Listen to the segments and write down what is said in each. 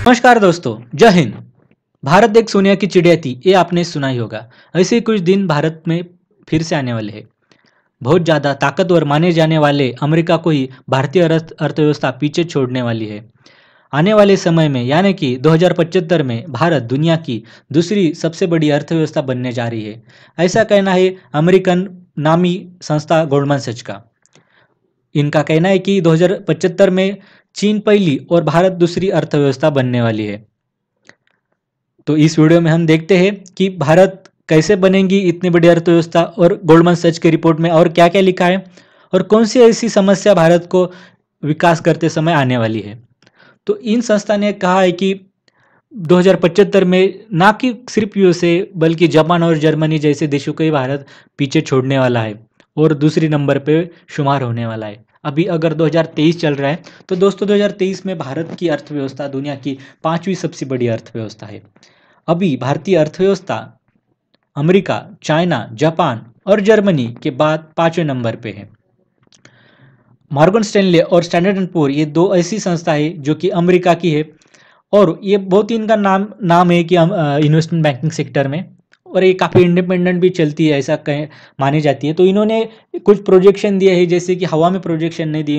नमस्कार दोस्तों, जय हिंद। भारत एक सोनिया की चिड़िया थी, ये आपने सुना ही होगा। ऐसे ही कुछ दिन भारत में फिर से आने वाले हैं। बहुत ज़्यादा ताकतवर माने जाने वाले अमेरिका को ही भारतीय अर्थव्यवस्था पीछे छोड़ने वाली है। आने वाले समय में यानी कि 2075 में भारत दुनिया की दूसरी सबसे बड़ी अर्थव्यवस्था बनने जा रही है। ऐसा कहना है अमेरिकन नामी संस्था गोल्डमैन सैच्स का। इनका कहना है कि 2075 में चीन पहली और भारत दूसरी अर्थव्यवस्था बनने वाली है। तो इस वीडियो में हम देखते हैं कि भारत कैसे बनेगी इतनी बड़ी अर्थव्यवस्था और गोल्डमैन सैच्स की रिपोर्ट में और क्या क्या लिखा है और कौन सी ऐसी समस्या भारत को विकास करते समय आने वाली है। तो इन संस्था ने कहा है कि 2075 में ना कि सिर्फ यूएसए बल्कि जापान और जर्मनी जैसे देशों को ही भारत पीछे छोड़ने वाला है और दूसरी नंबर पे शुमार होने वाला है। अभी अगर 2023 चल रहा है तो दोस्तों 2023 में भारत की अर्थव्यवस्था दुनिया की 5वीं सबसे बड़ी अर्थव्यवस्था है। अभी भारतीय अर्थव्यवस्था अमेरिका, चाइना, जापान और जर्मनी के बाद 5वें नंबर पे है। मॉर्गन स्टैनले और स्टैंडर्ड एंड पुअर ये दो ऐसी संस्था है जो कि अमेरिका की है और ये बहुत ही इनका नाम है कि इन्वेस्टमेंट बैंकिंग सेक्टर में और ये काफ़ी इंडिपेंडेंट भी चलती है ऐसा कह मानी जाती है। तो इन्होंने कुछ प्रोजेक्शन दिए है, जैसे कि हवा में प्रोजेक्शन नहीं दिए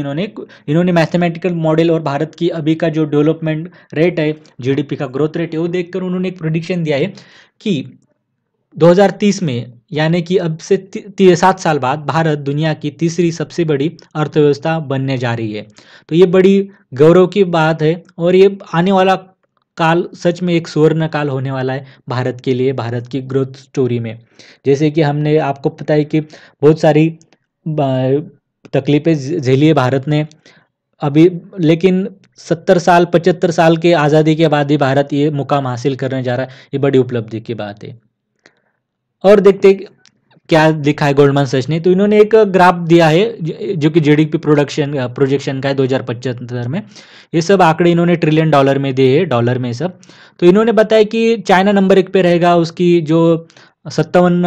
इन्होंने मैथमेटिकल मॉडल और भारत की अभी का जो डेवलपमेंट रेट है, जीडीपी का ग्रोथ रेट है, वो देखकर उन्होंने एक प्रोडिक्शन दिया है कि 2030 में यानी कि अब से 7 साल बाद भारत दुनिया की तीसरी सबसे बड़ी अर्थव्यवस्था बनने जा रही है। तो ये बड़ी गौरव की बात है और ये आने वाला काल सच में एक स्वर्ण काल होने वाला है भारत के लिए, भारत की ग्रोथ स्टोरी में। जैसे कि हमने आपको पता है कि बहुत सारी तकलीफें झेली है भारत ने अभी, लेकिन 70 साल 75 साल के आज़ादी के बाद ही भारत ये मुकाम हासिल करने जा रहा है। ये बड़ी उपलब्धि की बात है। और देखते क्या लिखा है गोल्डमैन सैच्स ने। तो इन्होंने एक ग्राफ दिया है जो कि जीडीपी प्रोजेक्शन का है 2075 में। ये सब आंकड़े इन्होंने ट्रिलियन डॉलर में दिए है, डॉलर में सब। तो इन्होंने बताया कि चाइना नंबर 1 पे रहेगा, उसकी जो 57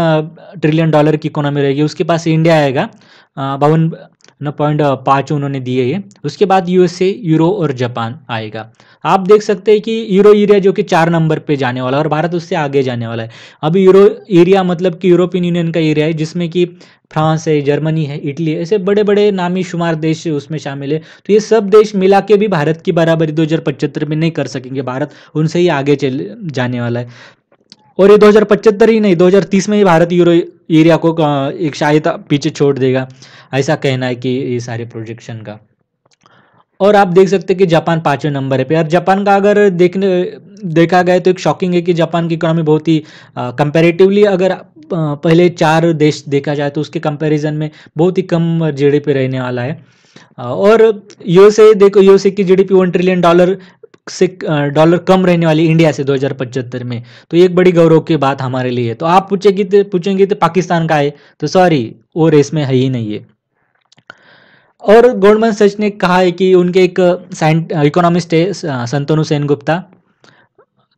ट्रिलियन डॉलर की इकोनॉमी रहेगी। उसके पास इंडिया आएगा 52.5 उन्होंने दिए है। उसके बाद यूएसए, यूरो और जापान आएगा। आप देख सकते हैं कि यूरो एरिया जो कि 4 नंबर पे जाने वाला है और भारत उससे आगे जाने वाला है। अभी यूरो एरिया मतलब कि यूरोपियन यूनियन का एरिया है जिसमें कि फ्रांस है, जर्मनी है, इटली है, ऐसे बड़े बड़े नामी शुमार देश उसमें शामिल है। तो ये सब देश मिला के भी भारत की बराबरी 2075 में नहीं कर सकेंगे। भारत उनसे ही आगे चल जाने वाला है। और ये 2075 ही नहीं, 2030 में ही भारत यूरो एरिया को एक शायद पीछे छोड़ देगा, ऐसा कहना है कि ये सारे प्रोजेक्शन का। और आप देख सकते हैं कि जापान 5वें नंबर पे। और जापान का अगर देखा गया तो एक शॉकिंग है कि जापान की इकोनॉमी बहुत ही कंपैरेटिवली अगर पहले 4 देश देखा जाए तो उसके कंपैरिजन में बहुत ही कम जीडीपी रहने वाला है। और यूएसए देखो, यूएसए की जीडीपी 1 ट्रिलियन डॉलर से डॉलर कम रहने वाली इंडिया से 2075 में। तो ये एक बड़ी गौरव की बात हमारे लिए है। तो आप पूछेंगे तो पाकिस्तान का है, तो सॉरी वो रेस में है ही नहीं है। और गोल्डमैन सैच्स ने कहा है कि उनके एक इकोनॉमिस्ट है संतनु सेनगुप्ता,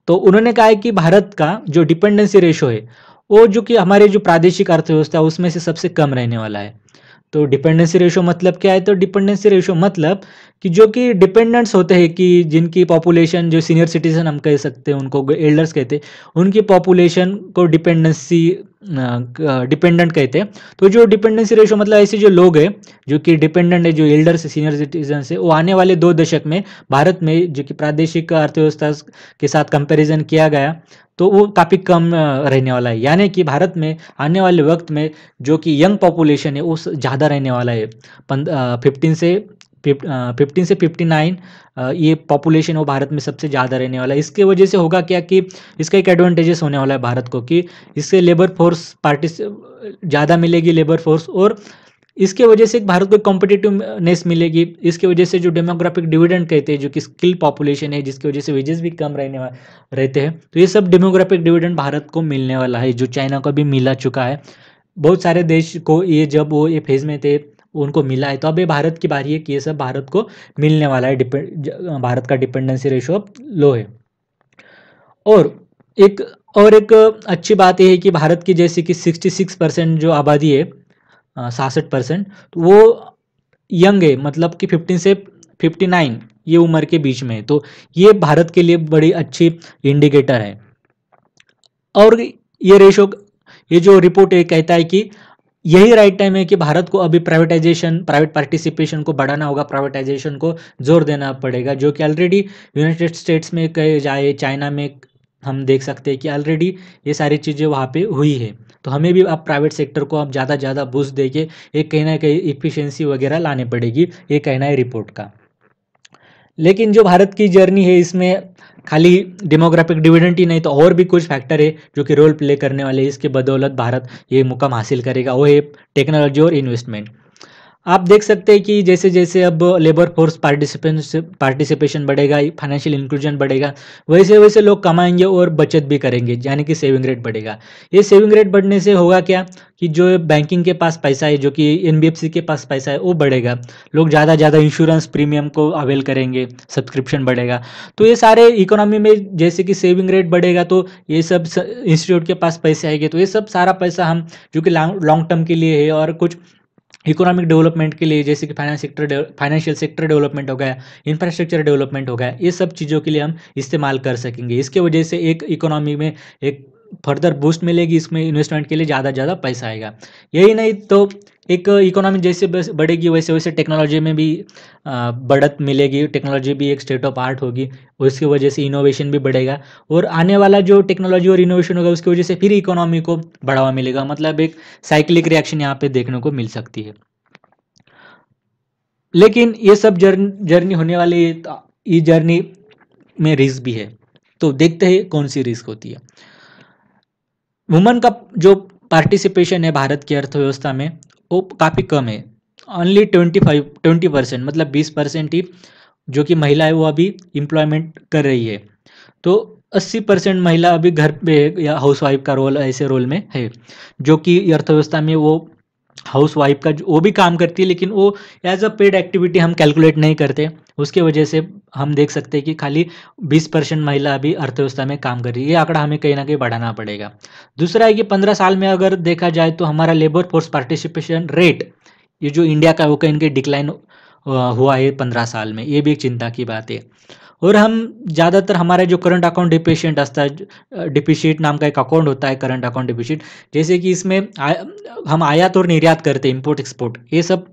तो उन्होंने कहा है कि भारत का जो डिपेंडेंसी रेशो है वो जो कि हमारे जो प्रादेशिक अर्थव्यवस्था है उसमें से सबसे कम रहने वाला है। तो डिपेंडेंसी रेशो मतलब क्या है? तो डिपेंडेंसी रेशो मतलब कि जो कि डिपेंडेंट्स होते हैं कि जिनकी पॉपुलेशन जो सीनियर सिटीजन हम कह सकते हैं, उनको एल्डर्स कहते हैं, उनकी पॉपुलेशन को डिपेंडेंट कहते हैं। तो जो डिपेंडेंसी रेशो मतलब ऐसे जो लोग हैं जो कि डिपेंडेंट है, जो एल्डर्स सीनियर सिटीजन है, वो आने वाले 2 दशक में भारत में जो कि प्रादेशिक अर्थव्यवस्था के साथ कंपैरिजन किया गया तो वो काफ़ी कम रहने वाला है। यानी कि भारत में आने वाले वक्त में जो कि यंग पॉपुलेशन है वो ज़्यादा रहने वाला है। 15 से 59 ये पॉपुलेशन वो भारत में सबसे ज़्यादा रहने वाला है। इसके वजह से होगा क्या कि इसका एक एडवांटेजेस होने वाला है भारत को कि इससे लेबर फोर्स ज़्यादा मिलेगी, लेबर फोर्स, और इसके वजह से भारत को कॉम्पिटिटिवनेस मिलेगी। इसके वजह से जो डेमोग्राफिक डिविडेंड कहते हैं, जो कि स्किल पॉपुलेशन है जिसकी वजह से वेजेस भी कम रहते हैं, तो ये सब डेमोग्राफिक डिविडेंड भारत को मिलने वाला है, जो चाइना को भी मिला चुका है। बहुत सारे देश को ये जब वो ये फेज में थे उनको मिला है, तो अब ये भारत की बारी है कि ये सब भारत को मिलने वाला है। भारत का डिपेंडेंसी रेशो अब लो है। और एक अच्छी बात यह है कि भारत की जैसे कि 66% जो आबादी है, 66%, तो वो यंग है, मतलब कि 15 से 59 ये उम्र के बीच में है। तो ये भारत के लिए बड़ी अच्छी इंडिकेटर है। और ये रेशो, ये जो रिपोर्ट ये कहता है कि यही राइट टाइम है कि भारत को अभी प्राइवेटाइजेशन, प्राइवेट पार्टिसिपेशन को बढ़ाना होगा, प्राइवेटाइजेशन को जोर देना पड़ेगा, जो कि ऑलरेडी यूनाइटेड स्टेट्स में कहे जाए, चाइना में हम देख सकते हैं कि ऑलरेडी ये सारी चीज़ें वहाँ पे हुई है। तो हमें भी अब प्राइवेट सेक्टर को अब ज़्यादा ज़्यादा बूस्ट दे के एक कहीं ना कहीं इफिशियंसी वगैरह लाने पड़ेगी, ये कहना है रिपोर्ट का। लेकिन जो भारत की जर्नी है इसमें खाली डेमोग्राफिक डिविडेंड ही नहीं, तो और भी कुछ फैक्टर है जो कि रोल प्ले करने वाले हैं। इसके बदौलत भारत ये मुकाम हासिल करेगा, वो है टेक्नोलॉजी और इन्वेस्टमेंट। आप देख सकते हैं कि जैसे जैसे अब लेबर फोर्स पार्टिसिपेशन बढ़ेगा, फाइनेंशियल इंक्लूजन बढ़ेगा, वैसे वैसे लोग कमाएंगे और बचत भी करेंगे, यानी कि सेविंग रेट बढ़ेगा। ये सेविंग रेट बढ़ने से होगा क्या कि जो बैंकिंग के पास पैसा है, जो कि एनबीएफसी के पास पैसा है, वो बढ़ेगा। लोग ज़्यादा ज़्यादा इंश्योरेंस प्रीमियम को अवेल करेंगे, सब्सक्रिप्शन बढ़ेगा। तो ये सारे इकोनॉमी में जैसे कि सेविंग रेट बढ़ेगा, तो ये सब इंस्टीट्यूट के पास पैसे आएंगे, तो ये सब सारा पैसा हम जो कि लॉन्ग टर्म के लिए है और कुछ इकोनॉमिक डेवलपमेंट के लिए, जैसे कि फाइनेंशियल सेक्टर डेवलपमेंट हो गया, इंफ्रास्ट्रक्चर डेवलपमेंट हो गया, ये सब चीज़ों के लिए हम इस्तेमाल कर सकेंगे। इसके वजह से एक इकोनॉमी में एक फर्दर बूस्ट मिलेगी, इसमें इन्वेस्टमेंट के लिए ज़्यादा ज़्यादा पैसा आएगा। यही नहीं तो एक इकोनॉमी जैसे बढ़ेगी वैसे वैसे टेक्नोलॉजी में भी बढ़त मिलेगी, टेक्नोलॉजी भी एक स्टेट ऑफ आर्ट होगी, उसकी वजह से इनोवेशन भी बढ़ेगा, और आने वाला जो टेक्नोलॉजी और इनोवेशन होगा उसकी वजह से फिर इकोनॉमी को बढ़ावा मिलेगा। मतलब एक साइक्लिक रिएक्शन यहाँ पे देखने को मिल सकती है। लेकिन ये सब जर्नी होने वाली है, तो ये जर्नी में रिस्क भी है। तो देखते हैं कौन सी रिस्क होती है। वुमन का जो पार्टिसिपेशन है भारत की अर्थव्यवस्था में वो काफ़ी कम है। ओनली 20%, मतलब 20% ही जो कि महिला है वो अभी एम्प्लॉयमेंट कर रही है। तो 80% महिला अभी घर पे या हाउस वाइफ का रोल, ऐसे रोल में है, जो कि अर्थव्यवस्था में वो हाउस वाइफ का वो भी काम करती है, लेकिन वो एज अ पेड एक्टिविटी हम कैलकुलेट नहीं करते। उसके वजह से हम देख सकते हैं कि खाली 20% महिला अभी अर्थव्यवस्था में काम कर रही है। ये आंकड़ा हमें कहीं ना कहीं बढ़ाना पड़ेगा। दूसरा है कि 15 साल में अगर देखा जाए तो हमारा लेबर फोर्स पार्टिसिपेशन रेट, ये जो इंडिया का वो कहीं डिक्लाइन हुआ है 15 साल में, ये भी एक चिंता की बात है। और हम ज़्यादातर हमारा जो करंट अकाउंट डिफिशिएंट आता है, डिफिशिट नाम का एक अकाउंट होता है करंट अकाउंट डिफिशिट, जैसे कि इसमें हम आयात और निर्यात करते हैं, इंपोर्ट एक्सपोर्ट, ये सब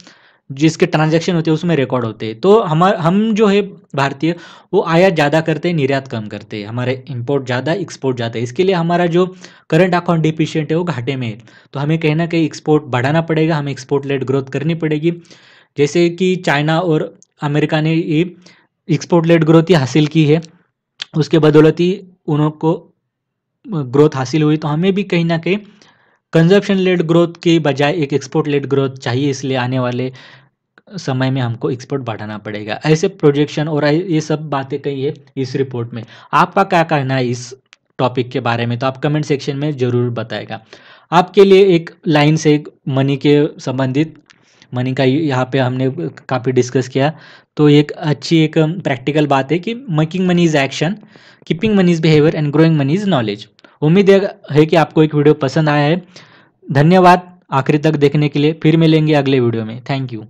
जिसके ट्रांजैक्शन होते हैं उसमें रिकॉर्ड होते हैं। तो हम जो है भारतीय, वो आयात ज़्यादा करते हैं, निर्यात कम करते हैं, हमारे इंपोर्ट ज़्यादा एक्सपोर्ट ज़्यादा है। इसके लिए हमारा जो करंट अकाउंट डिफिशिएंट है वो घाटे में है। तो हमें कहीं ना कहीं एक्सपोर्ट बढ़ाना पड़ेगा, हमें एक्सपोर्ट लेड ग्रोथ करनी पड़ेगी। जैसे कि चाइना और अमेरिका ने ये एक्सपोर्ट लेड ग्रोथ ही हासिल की है, उसके बदौलत ही उनको ग्रोथ हासिल हुई। तो हमें भी कहीं ना कहीं कंजप्शन लेड ग्रोथ के बजाय एक एक्सपोर्ट लेड ग्रोथ चाहिए, इसलिए आने वाले समय में हमको एक्सपोर्ट बढ़ाना पड़ेगा। ऐसे प्रोजेक्शन और ये सब बातें कही है इस रिपोर्ट में। आपका क्या कहना है इस टॉपिक के बारे में, तो आप कमेंट सेक्शन में ज़रूर बताएगा। आपके लिए एक लाइन से मनी के संबंधित, मनी का यहाँ पे हमने काफ़ी डिस्कस किया, तो एक अच्छी एक प्रैक्टिकल बात है कि making money is action, keeping money is behaviour and growing money is knowledge. उम्मीद है कि आपको एक वीडियो पसंद आया है। धन्यवाद आखिरी तक देखने के लिए। फिर मिलेंगे अगले वीडियो में। Thank you.